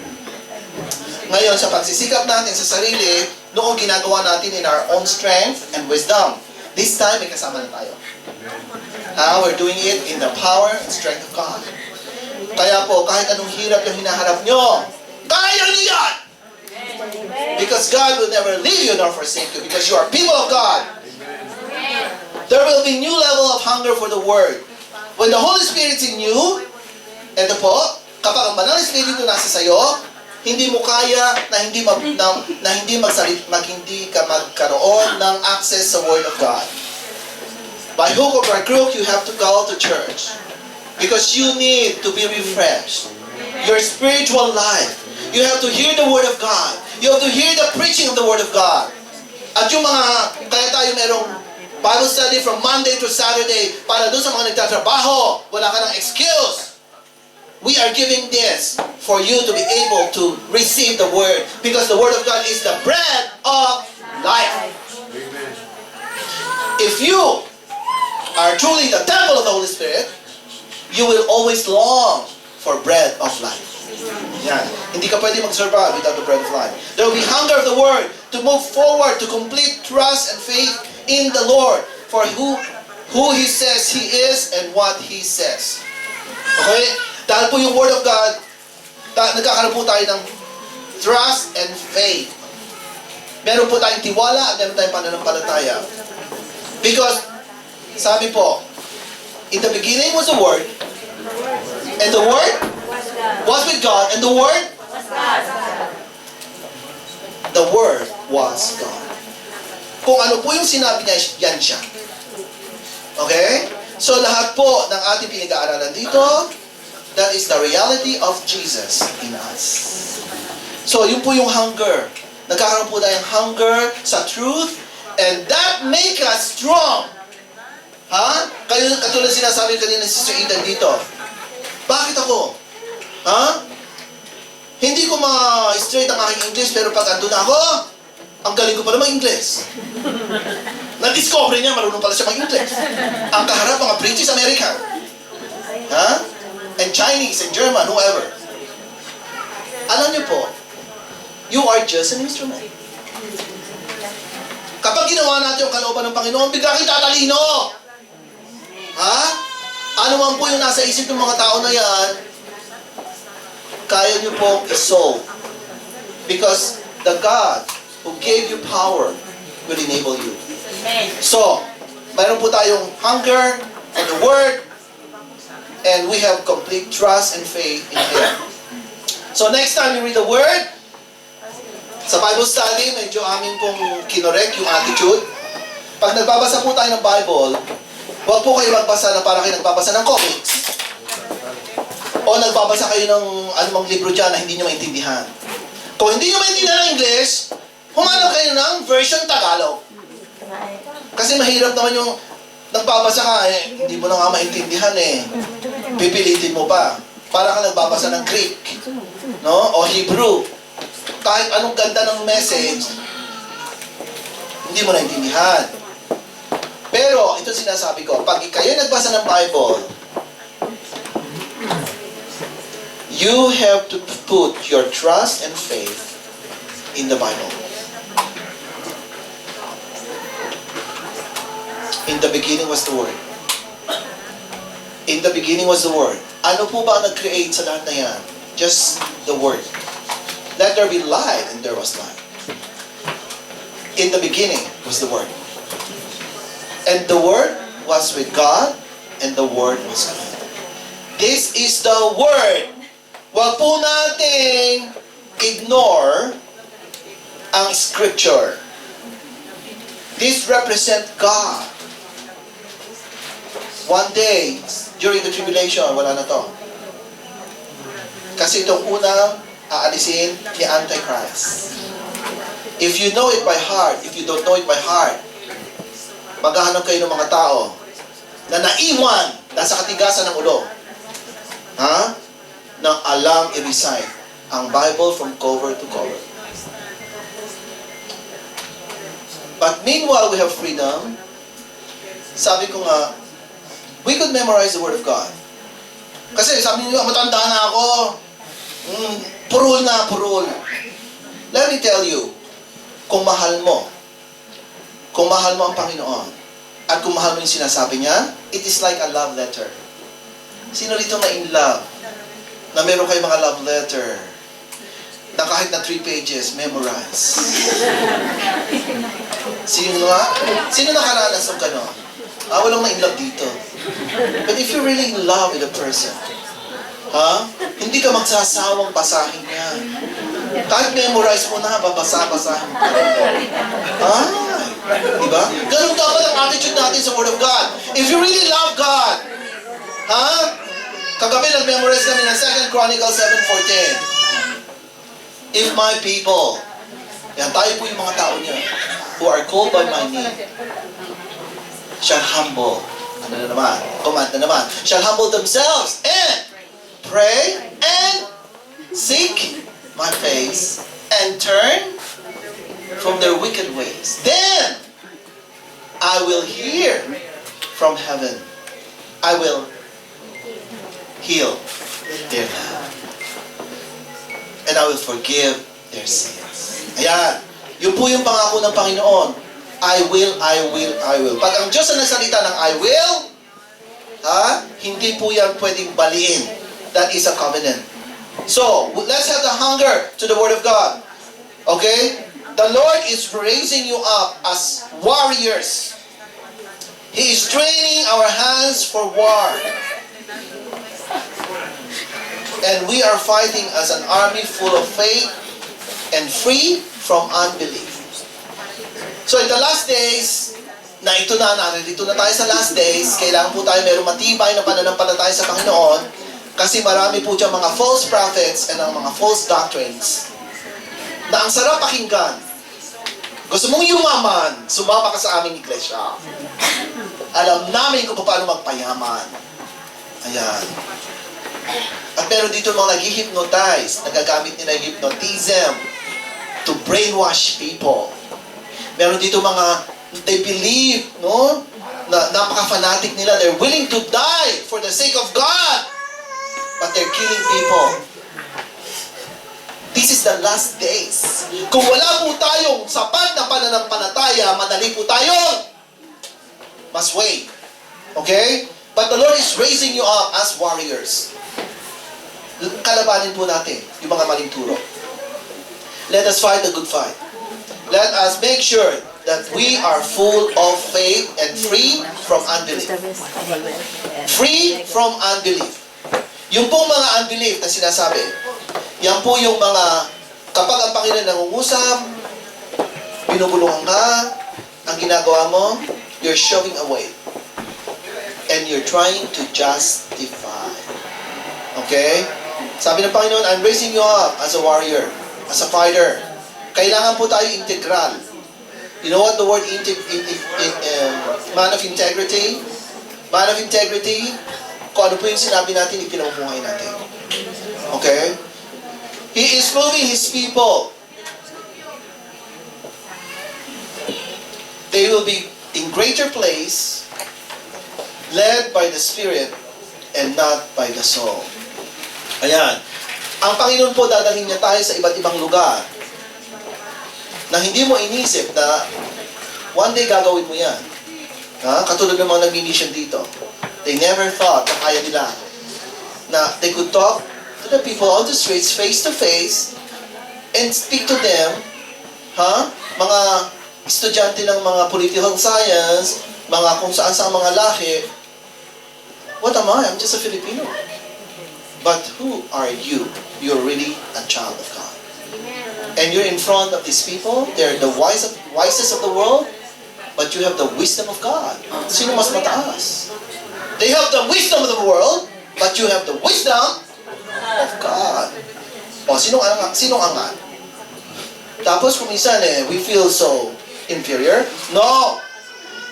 Speaker 1: Ngayon, sa pagsisikap natin sa sarili, noong ginagawa natin in our own strength and wisdom, this time, may kasama na tayo. We're doing it in the power and strength of God. Kaya po, kahit anong hirap yung hinaharap nyo, kaya nyo yan! Because God will never leave you nor forsake you because you are people of God. There will be new level of hunger for the Word. When the Holy Spirit's in you, ito po, kapag ang Banal na Espiritu nasa sayo, hindi mo kaya na hindi ka magkaroon ng access sa Word of God. By hook or by crook, you have to go to church. Because you need to be refreshed. Your spiritual life. You have to hear the Word of God. You have to hear the preaching of the Word of God. At yung mga, kaya tayo merong Bible study from Monday to Saturday para doon sa mga nagtatrabaho. Wala ka ng excuse. We are giving this for you to be able to receive the Word. Because the Word of God is the bread of life. If you are truly the temple of the Holy Spirit, you will always long for bread of life. Yan. Hindi ka pwede mag-survive without the bread of life. There will be hunger of the Word to move forward, to complete trust and faith in the Lord for who He says He is and what He says. Okay? Dahil po yung Word of God, nagkakaroon po tayo ng trust and faith. Meron po tayong tiwala at meron tayong pananampalataya. Because, sabi po, in the beginning was the Word, and the Word was with God, and the Word was God. The Word was God. Kung ano po yung sinabi niya, yan siya. Okay? So lahat po ng ating pinag-aaralan dito, that is the reality of Jesus in us. So yun po yung hunger. Nagkakaroon po tayong hunger sa truth, and that make us strong. Katulad sinasabi kanina si Sister Eden dito. Bakit ako? Hindi ko ma-straight ang aking English, pero pag andun ako, ang galing ko pala mag-English. Na-discover niya, marunong pala siya mag-English. Ang kaharap, mga British American. And Chinese and German, whoever. Alam niyo po, you are just an instrument. Kapag ginawa natin yung kalooban ng Panginoon, bigla kayo tatalino. Ano man po yung nasa isip ng mga tao na yan, kaya niyo pong isolve. Because the God who gave you power will enable you. So, mayroon po tayong hunger for the Word, and we have complete trust and faith in Him. So, next time you read the Word, sa Bible study, medyo amin pong kinorek yung attitude. Pag nagbabasa po tayo ng Bible, huwag po kayo magbasa na para kayo nagbabasa ng comics. O nagbabasa kayo ng anumang libro dyan na hindi nyo maintindihan. Kung hindi nyo maintindihan ng English, humanap kayo ng version Tagalog. Kasi mahirap naman yung nagbabasa ka, hindi mo na nga maintindihan eh. Pipilitin mo pa. Para ka nagbabasa ng Greek, no? O Hebrew. Kahit anong ganda ng message, hindi mo naintindihan. Pero, ito sinasabi ko, pag kayo nagbasa ng Bible, you have to put your trust and faith in the Bible. In the beginning was the Word. In the beginning was the Word. Ano po ba ang nag-create sa lahat na yan? Just the Word. Let there be light, and there was light. In the beginning was the Word. And the Word was with God, and the Word was God. This is the Word. Huwag po nating ignore ang Scripture. This represent God. One day, during the tribulation, wala na to. Kasi itong unang aalisin ni Antichrist. If you know it by heart, if you don't know it by heart, maghahanap kayo ng mga tao na naiwan, nasa katigasan ng ulo. Ha? Na alam i-recite ang Bible from cover to cover. But meanwhile, we have freedom. Sabi ko nga, we could memorize the Word of God. Kasi sabi niyo, matanda na ako. Purul na, purul. Let me tell you, kung mahal mo ang Panginoon, at kung mahal mo yung sinasabi niya, it is like a love letter. Sino rito na in love? Na meron kayo mga love letter, na kahit na 3 pages, memorize. Sino nakaranas ng gano'n? Walang na in love dito. But if you're really in love with a person, hindi ka magsasawang basahin niya. Kahit memorize mo na, basahin mo pa rin. Diba? Ganun dapat ang attitude natin sa Word of God. If you really love God, kagabi nag-memorize kami ng 2 Chronicles 7:14. If my people, yan tayo po yung mga tao niya, who are called by my name, shall humble, command na naman, shall humble themselves and pray and seek my face and turn from their wicked ways. Then I will hear from heaven. I will heal their land. And I will forgive their sins. Ayan. Yun po yung pangako ng Panginoon. I will, I will, I will. Pag ang Diyos na nagsalita ng I will, hindi po yan pwedeng baliin. That is a covenant. So, let's have the hunger to the Word of God. Okay? The Lord is raising you up as warriors. He is training our hands for war. And we are fighting as an army full of faith and free from unbelief. So in the last days, narito na tayo sa last days, kailangan po tayo mayroong matibay na pananampalataya sa Panginoon kasi marami po dyan mga false prophets and ang mga false doctrines na ang sarap pakinggan. Gusto mong yumaman, sumama ka sa aming iglesia. Alam namin kung paano magpayaman. Ayan. At meron dito mga nag-hypnotize, nagagamit nila yung hypnotism to brainwash people. Meron dito mga, they believe, no? Na napaka-fanatic nila. They're willing to die for the sake of God. But they're killing people. This is the last days. Kung wala po tayong sapat na pananampalataya, madali po tayo must wait. Okay? But the Lord is raising you up as warriors. Kalabanin po natin yung mga maling turo. Let us fight the good fight. Let us make sure that we are full of faith and free from unbelief. Free from unbelief. Yung pong mga unbelief na sinasabi, yan po yung mga, kapag ang Panginoon nangungusap, binubulungan ka, ang ginagawa mo, you're shoving away. And you're trying to justify. Okay? Sabi ng Panginoon, I'm raising you up as a warrior, as a fighter. Kailangan po tayo integral. You know what the word man of integrity? Man of integrity, kung ano po yung sinabi natin, ipinamumuhay natin. Okay? He is moving His people. They will be in greater place, led by the Spirit and not by the soul. Ayan. Ang Panginoon po, dadalhin niya tayo sa iba't ibang lugar na hindi mo inisip na one day gagawin mo yan. Ha? Katulad ng mga nag-mission dito. They never thought na kaya nila na they could talk to the people on the streets face to face and speak to them, mga estudyante ng mga political science, mga kung saan-saan mga lahi. What am I? I'm just a Filipino. But who are you? You're really a child of God. And you're in front of these people. They're the wisest of the world. But you have the wisdom of God. Sino mas mataas? They have the wisdom of the world, but you have the wisdom of God. O, sinong angat? Tapos kung minsan we feel so inferior. No!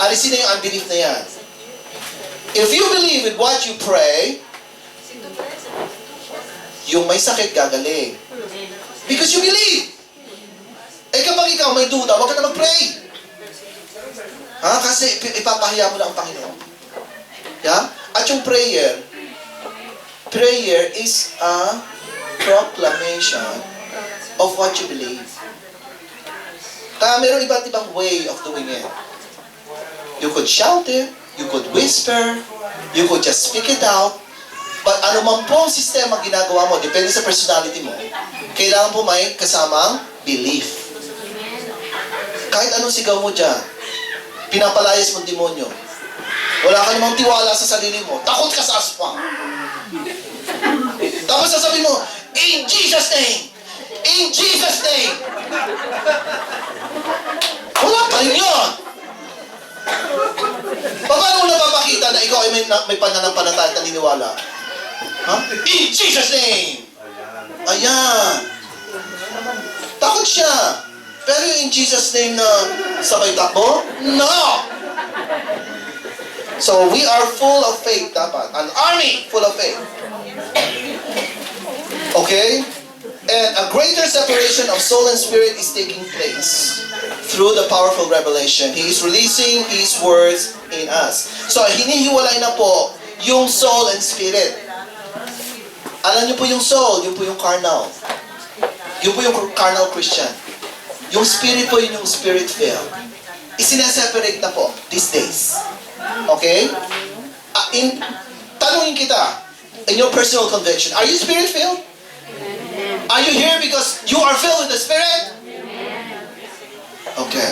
Speaker 1: Alisin na yung unbelief na yan. If you believe with what you pray, yung may sakit gagaling. Because you believe. Eh kapag ikaw may duda, huwag ka na mag-pray. Kasi ipapahiya mo lang ang Panginoon. At yung prayer is a proclamation of what you believe. Kaya meron iba't ibang way of doing it. You could shout it, you could whisper, you could just speak it out. But ano man po ang sistema ginagawa mo, depende sa personality mo, kailangan po may kasamang belief. Kahit anong sigaw mo dyan, pinapalayas mong demonyo. Wala ka namang tiwala sa sarili mo. Takot ka sa aswang. Tapos sasabihin mo, in Jesus' name! In Jesus' name! Wala pa rin yun. Paano mo napapakita na ikaw ay may pananampalataya at naniniwala? In Jesus' name! Ayan. Takot siya. Pero in Jesus' name na sabay takbo? No! So we are full of faith dapat. An army full of faith. Okay? And a greater separation of soul and spirit is taking place through the powerful revelation. He is releasing His words in us. So hinihiwalay na po yung soul and spirit. Alam niyo po yung soul, yun po yung carnal. Yun po yung carnal Christian. Yung spirit po, yun yung spirit-filled. Isinaseparate na po these days. Okay? Tanungin kita, in your personal conviction, are you spirit-filled? Are you here because you are filled with the Spirit? Okay.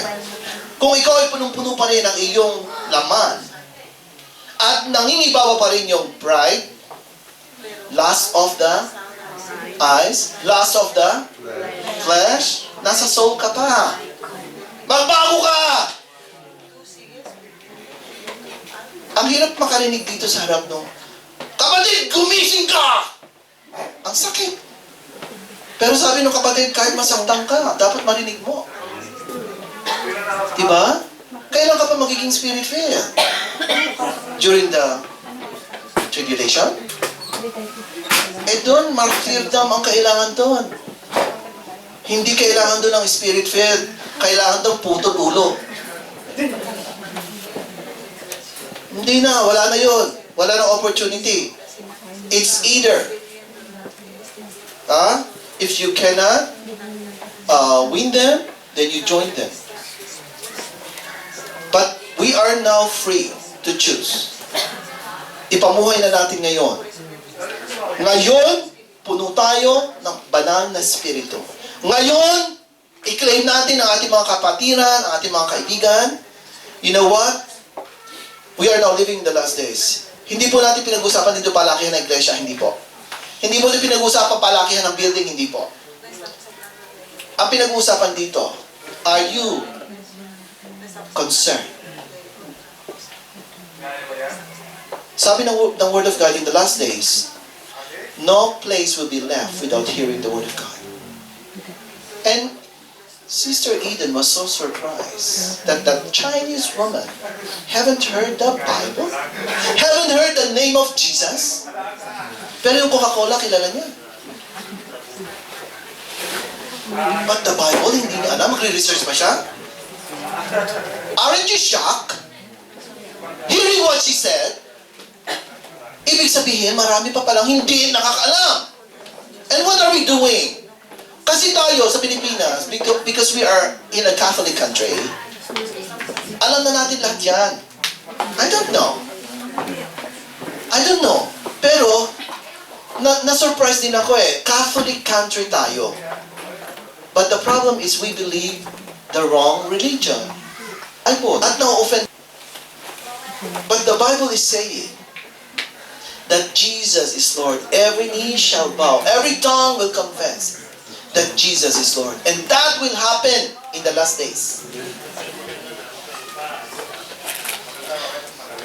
Speaker 1: Kung ikaw ay punong-puno pa rin ng iyong laman, at nangingibawa pa rin yung pride, lust of the eyes, lust of the flesh, nasa soul ka pa. Magbago ka! Ang hirap makarinig dito sa harap nung, kapatid, gumising ka! Ang sakit. Pero sabi ng kapatid, kahit masaktan ka, dapat marinig mo. Diba? Kailan ka pa magiging spirit-filled? During the tribulation? Doon, martyrdom ang kailangan doon. Hindi kailangan doon ng spirit-filled. Kailangan doon putol ulo. Hindi na, wala na yun. Wala na opportunity. It's either. If you cannot win them, then you join them. But we are now free to choose. Ipamuhay na natin ngayon. Ngayon, puno tayo ng banal na spirito. Ngayon, i-claim natin ang ating mga kapatiran, ang ating mga kaibigan. You know what? We are now living the last days. Hindi po natin pinag-usapan dito palakihan ng iglesia, hindi po. Hindi mo din pinag-uusapan palakihan ng building, hindi po. Ang pinag-uusapan dito, are you concerned? Sabi ng Word of God, in the last days, no place will be left without hearing the Word of God. And Sister Eden was so surprised that that Chinese woman haven't heard the Bible, haven't heard the name of Jesus. Pero yung Coca-Cola, kilala niya. But the Bible, hindi niya alam. Magre-research pa siya? Aren't you shocked? Hearing what she said, ibig sabihin, marami pa palang hindi nakakaalam. And what are we doing? Kasi tayo sa Pilipinas, because we are in a Catholic country, alam na natin lahat yan. I don't know. Pero, na-surprise din ako eh. Catholic country tayo. But the problem is we believe the wrong religion. Ay po, at na-offend. But the Bible is saying that Jesus is Lord. Every knee shall bow. Every tongue will confess that Jesus is Lord. And that will happen in the last days.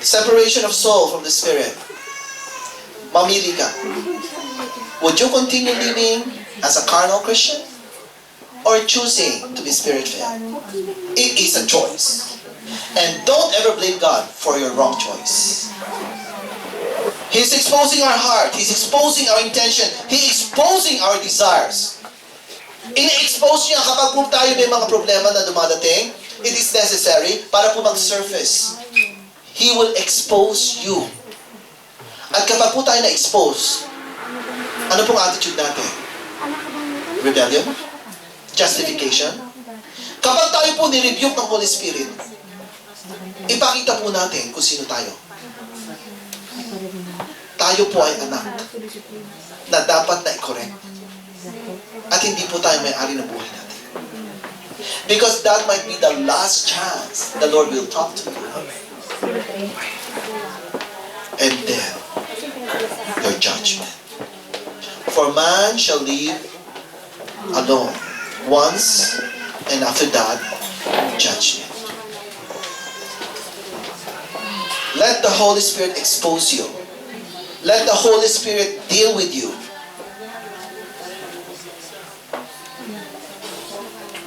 Speaker 1: Separation of soul from the spirit. Mamili ka. Would you continue living as a carnal Christian? Or choosing to be spirit-filled? It is a choice. And don't ever blame God for your wrong choice. He's exposing our heart. He's exposing our intention. He's exposing our desires. Ini-expose niya kapag po tayo may mga problema na dumadating, it is necessary para po mag-surface. He will expose you. At kapag po tayo na-expose, ano pong attitude natin? Rebellion? Justification? Kapag tayo po ni-rebuke ng Holy Spirit, ipakita po natin kung sino tayo. Tayo po ay anak na dapat na i-correct. At hindi po tayo may-ari ng buhay natin. Because that might be the last chance the Lord will talk to you. And then, your judgment. For man shall live alone once, and after that, judgment. Let the Holy Spirit expose you. Let the Holy Spirit deal with you.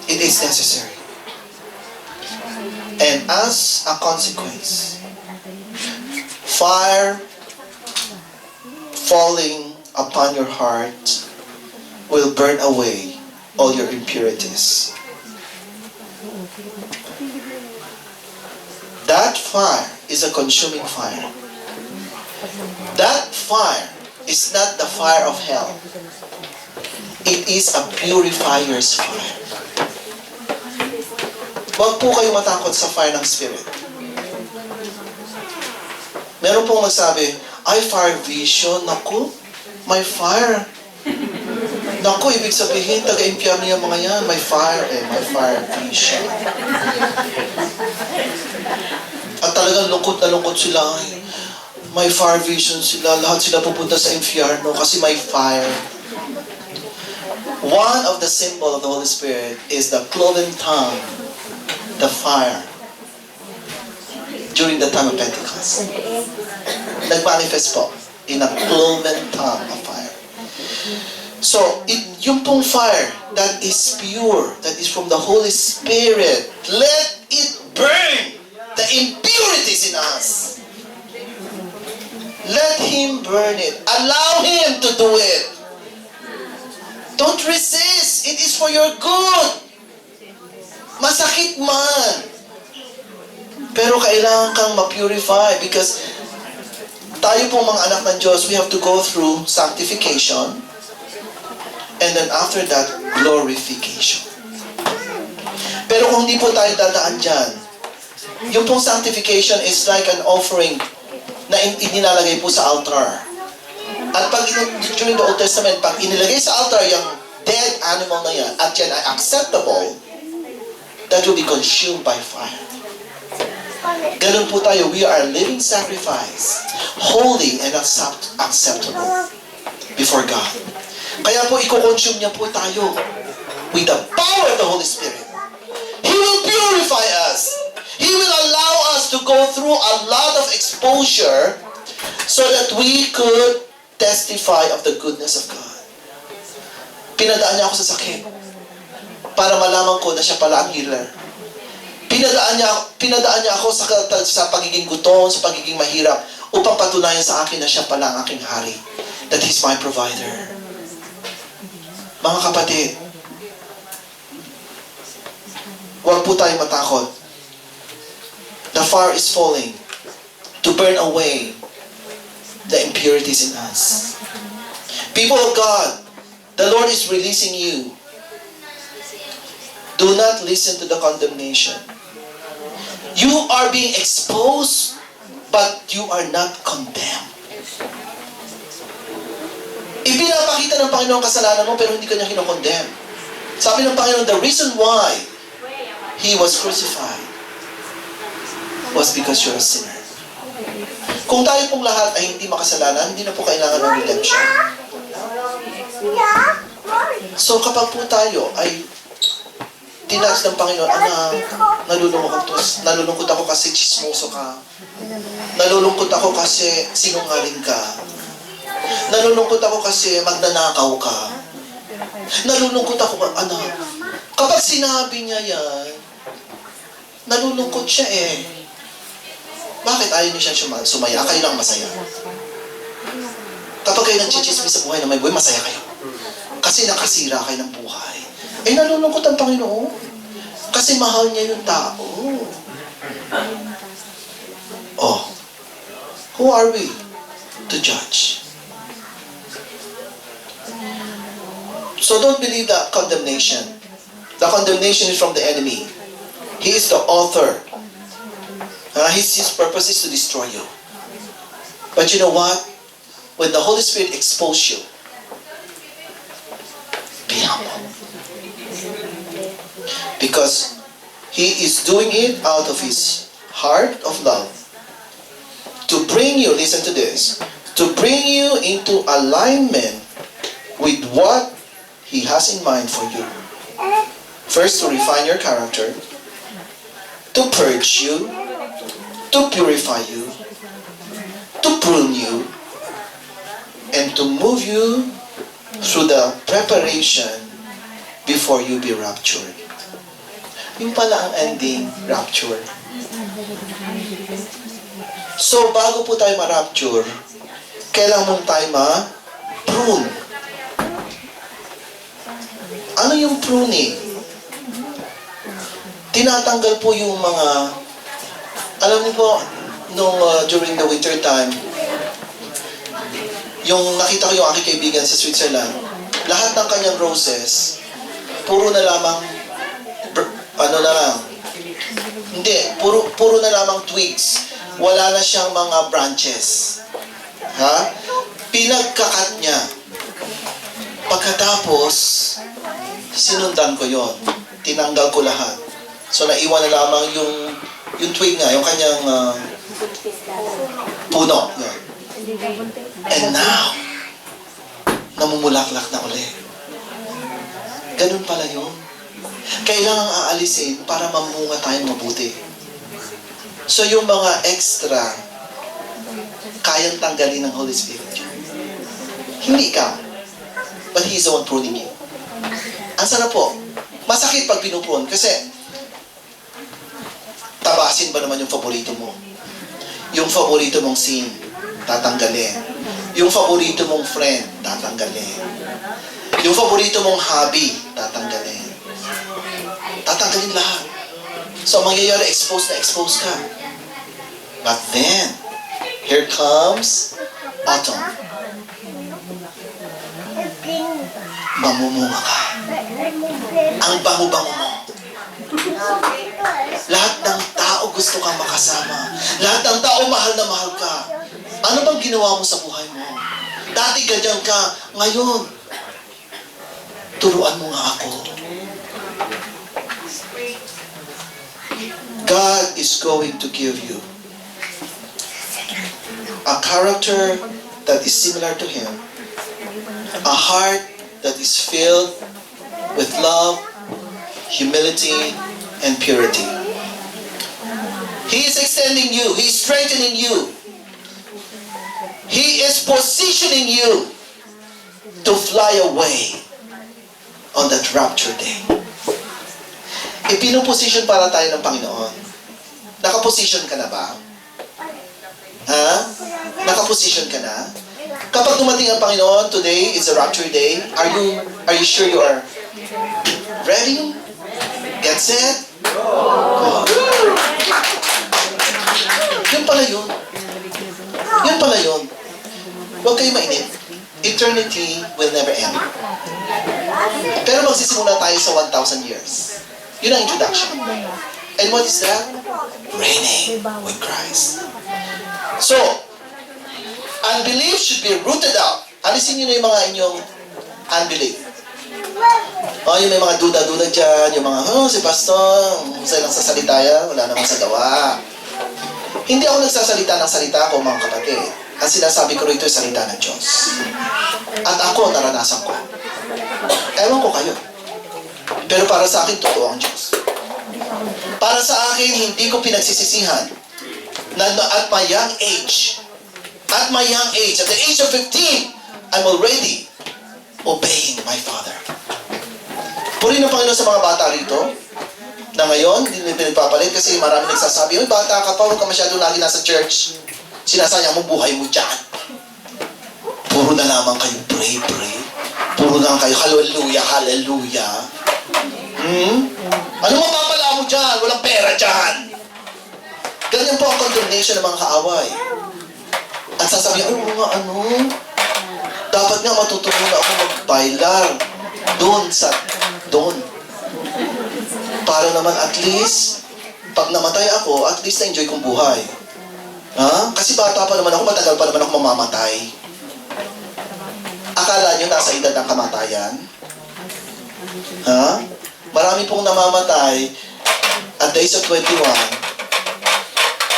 Speaker 1: It is necessary. And as a consequence, fire falling upon your heart will burn away all your impurities. That fire is a consuming fire. That fire is not the fire of hell. It is a purifier's fire. Huwag po kayo matakot sa fire ng Spirit. Meron pong magsabi, ay, fire vision. Naku, may fire. Naku, ibig sabihin, taga-impyerno yung mga yan. May fire may fire vision. At talagang lungkot na lungkot sila. Ay, may fire vision sila. Lahat sila pupunta sa impyerno kasi may fire. One of the symbol of the Holy Spirit is the cloven tongue. The fire during the time of Pentecost. Nag-manifest po in a cloven tongue of fire. So, yung pong fire that is pure, that is from the Holy Spirit, let it burn the impurities in us. Let Him burn it. Allow Him to do it. Don't resist. It is for your good. Masakit man. Pero kailangan kang ma-purify because tayo pong mga anak ng Diyos, we have to go through sanctification and then after that, glorification. Pero kung hindi po tayo dadaan dyan, yung pong sanctification is like an offering na inilalagay po sa altar. At pag during the Old Testament, pag inilagay sa altar yung dead animal na yan at yan ay acceptable, that will be consumed by fire. Ganun po tayo, we are a living sacrifice, holy and acceptable before God. Kaya po, i-consume niya po tayo with the power of the Holy Spirit. He will purify us. He will allow us to go through a lot of exposure so that we could testify of the goodness of God. Pinadaan niya ako sa sakit. para malaman ko na siya pala ang healer. Pinadaan niya ako sa pagiging gutom, sa pagiging mahirap, upang patunayan sa akin na siya pala ang aking hari. That He's my provider. Mga kapatid, huwag po tayo matakot. The fire is falling to burn away the impurities in us. People of God, the Lord is releasing you. Do not listen to the condemnation. You are being exposed, but you are not condemned. Ipinapakita ng Panginoon kasalanan mo, pero hindi ka niya kinokondemn. Sabi ng Panginoon, the reason why He was crucified was because you're a sinner. Kung tayo pong lahat ay hindi makasalanan, hindi na po kailangan ng redemption. So kapag po tayo ay tinas ng Panginoon, nalulungkot ako kasi chismoso ka. Nalulungkot ako kasi sinungaling ka. Nalulungkot ako kasi magnanakaw ka. Nalulungkot ako, anak. Kapag sinabi niya yan, nalulungkot siya eh. Bakit ayaw niyo siya sumaya? Kayo lang masaya. Kapag kayo nagchichismis sa buhay na may buhay, masaya kayo. Kasi nakasira kayo ng buhay. Eh, nalulungkot ang Panginoon. Kasi mahal niya yung tao. Oh. Who are we to judge? So don't believe that condemnation. The condemnation is from the enemy. He is the author. His purpose is to destroy you. But you know what? When the Holy Spirit exposes you, be humble. Because He is doing it out of His heart of love to bring you, listen to this, to bring you into alignment with what He has in mind for you. First, to refine your character, to purge you, to purify you, to prune you, and to move you through the preparation before you be raptured. Yung pala ang ending, rapture. So, bago po tayo ma-rapture, kailangan mong tayo ma-prune. Ano yung pruning? Tinatanggal po yung mga, alam niyo po, during the winter time, yung nakita ko yung aking kaibigan sa Switzerland, lahat ng kanyang roses, puro na lamang, puro na lamang twigs. Wala na siyang mga branches. Ha? Pinagkakat niya. Pagkatapos, sinundan ko yon. Tinanggal ko lahat. So, naiwan na lamang yung twig nga, yung kanyang puno. Yan. And now, namumulaklak na ulit. Ganun pala yun. Kailangang aalisin para mamunga tayong mabuti. So, yung mga extra, kayang tanggalin ng Holy Spirit. Hindi ka. But He's the one pruning you. Ang sarap po. Masakit pag pinuprune. Kasi, tabasin ba naman yung paborito mo? Yung paborito mong scene, tatanggalin. Yung paborito mong friend, tatanggalin. Yung paborito mong hobby, tatanggalin. Tatanggalin lahat. So, mangyayari, expose ka. But then, here comes autumn. Mamumunga ka. Ang bango-bango mo. Lahat ng tao gusto kang makasama. Lahat ng tao mahal na mahal ka. Ano bang ginawa mo sa buhay mo? Dati ganyan ka. Ngayon, turuan mo nga ako. God is going to give you a character that is similar to Him, a heart that is filled with love, humility, and purity. He is extending you. He is strengthening you. He is positioning you to fly away on that rapture day. Ipinoposition para tayo ng Panginoon. Nakaposition ka na ba? Ha? Nakaposition ka na? Kapag dumating ang Panginoon, today is the rapture day, are you sure you are ready? Get set? Go. Yun pala yun. Yun pala yun. Huwag kayo mainit. Eternity will never end. Pero magsisimula tayo sa 1,000 years. Yun ang introduction. And what is that? Reigning with Christ. So, unbelief should be rooted out. Alisin nyo na yung mga inyong unbelief. Oh, yung may mga duda-duda dyan, yung mga, si pastor, husay lang sa salita yan, wala naman sa gawa. Hindi ako nagsasalita ng salita ko, mga kapatid. Ang sinasabi ko rito ay salita ng Diyos. At ako, naranasan ko. Ewan ko kayo. Pero para sa akin, totoo ang Diyos. Para sa akin, hindi ko pinagsisisihan na at my young age, at the age of 15, I'm already obeying my Father. Purihin ng Panginoon sa mga bata rito, na ngayon, hindi nila pinagpapalit kasi marami nagsasabi, "Uy, bata ka pa, huwag ka masyado lagi nasa church. Sinasayang mo buhay mo dyan. Puro na lamang kayo pray. Puro na lang kayo hallelujah. Ano mapapala mo dyan? Walang pera dyan." Ganyan po ang condemnation ng mga kaaway. At sasabihin, dapat nga matutunan ako mag-bailar doon. Para naman at least, pag namatay ako, at least na-enjoy kong buhay. Ha? Kasi bata pa naman ako, matagal pa naman ako mamamatay. Akala nyo nasa edad ng kamatayan? Ha? Marami pong namamatay at the age of 21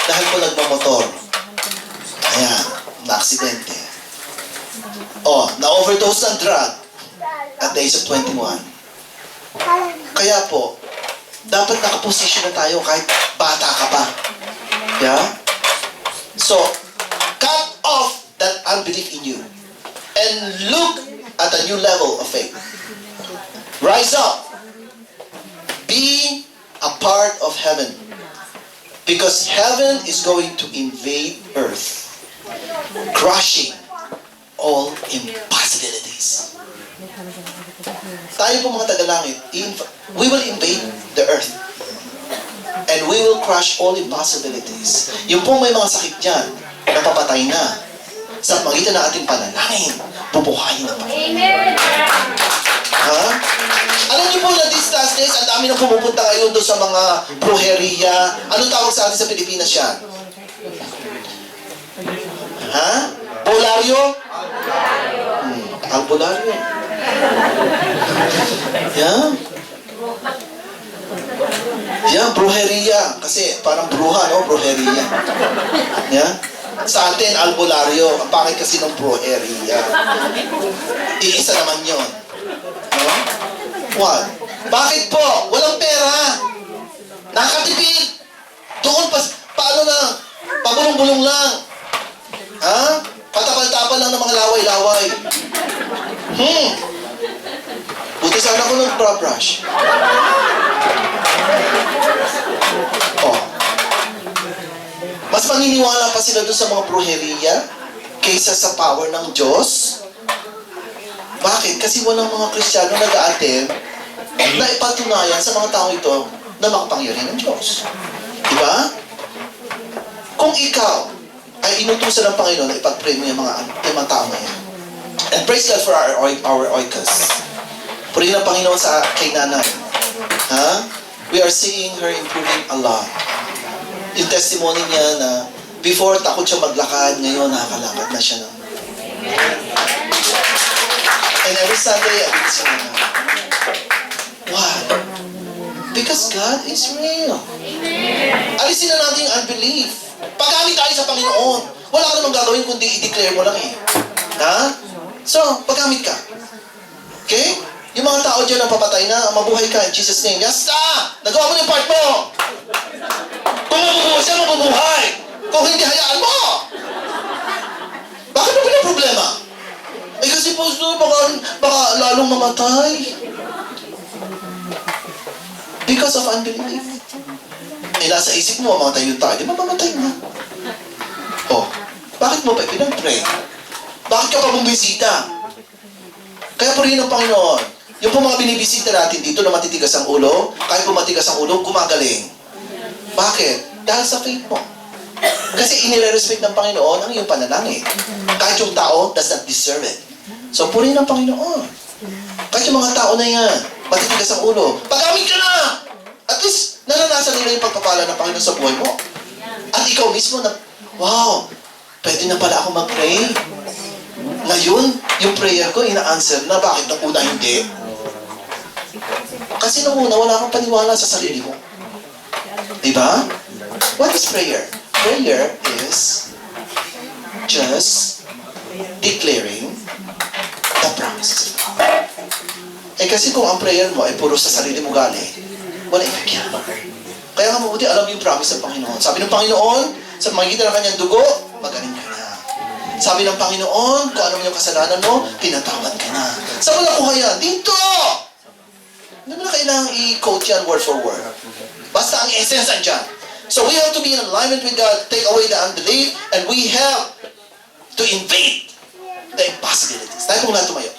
Speaker 1: dahil po nagmamotor. Ayan, na-aksidente. Na-overdose ng drug at the age of 21. Kaya po, dapat nakaposisyon na tayo kahit bata ka pa. Yeah? So, cut off that unbelief in you and look at a new level of faith. Rise up. Be a part of heaven. Because heaven is going to invade earth, crushing all impossibilities. Tayo po mga tagalangit, we will invade the earth. And we will crush all impossibilities. Yung po may mga sakit dyan, napapatay na. Sa magitan ng ating panalangin, bubuhayin na pa. Amen! Ha? Alam niyo po na these last days, ang dami nang pumupunta ngayon doon sa mga brujeria. Anong tawag sa atin sa Pilipinas yan? Ha? Polaryo? Albularyo. Yeah, brujeria. Kasi parang bruha, no? Brujeria. Yeah? Sa atin, albularyo. Ang pangit kasi ng brujeria. Iisa naman yun. No? What? Bakit po? Walang pera. Nakatipid. Doon paano na? Pabulong-bulong lang. Ha? Patapal-tapal lang ng mga laway-laway. Buti sana ko nag-brush. Mas maniniwala pa sila doon sa mga brujeria kaysa sa power ng Diyos. Bakit? Kasi walang mga Kristiyano nag-a-attend na ipatunayan sa mga tao ito na makapangyarihan ng Diyos. Diba? Kung ikaw ay inutusan ng Panginoon na ipag-pray mo yung mga tao na yan. And praise God for our oikos. Purihin ng Panginoon sa kay nanay. Ha? We are seeing her improving a lot. Yung testimony niya na before takot siya maglakad, ngayon nakakalakad na siya. And every Sunday, I will sing na. Why? Because God is real. Alisin na natin yung unbelief. Paggamit tayo sa Panginoon. Wala ka namang gagawin kundi i-declare mo lang eh. Ha? So, paggamit ka. Okay? Yung mga tao dyan ang papatay na, mabuhay ka in Jesus' name. Yes, nagawa mo na yung part mo. Kung mabubuhay siya, mabubuhay. Kung hindi, hayaan mo. Bakit mo pinaproblema? Eh kasi po, baka lalong mamatay. Because Because of unbelief. Eh, nasa isip mo, mamatay yung tayo. Di ba mamatay na? Oh, bakit mo pa pinag-pray? Bakit ka pa bumisita? Kaya purihin ng Panginoon. Yung po mga binibisita natin dito na matitigas ang ulo, kahit po matigas ang ulo, gumagaling. Bakit? Dahil sa faith mo. Kasi inire-respect ng Panginoon ang iyong panalangin. Kahit yung tao does not deserve it. So, purihin ng Panginoon. Kahit yung mga tao na yan, matitigas ang ulo, pag-amin ka na! At least, naranasan nila yung pagpapala ng Panginoon sa buhay mo. At ikaw mismo na, wow, pwede na pala ako mag-pray. Ngayon, yung prayer ko, ina-answer na. Bakit nung una hindi? Kasi nung una, wala kang paniwala sa sarili mo. Diba? What is prayer? Prayer is just declaring the promises of God. Eh kasi kung ang prayer mo ay puro sa sarili mo galing, wala effect yan. Kaya nga mabuti alam yung promise ng Panginoon. Sabi ng Panginoon, sa magitan ng kanyang dugo, magaling ka na. Sabi ng Panginoon, kung ano yung kasalanan mo, pinatawad ka na. Saan mo nakuha yan? Dito! Hindi mo na kailangang i-quote yan word for word. Basta ang essence andyan. So we have to be in alignment with God, take away the unbelief, and we have to invade the impossibilities. Tayo kung nga tumayo.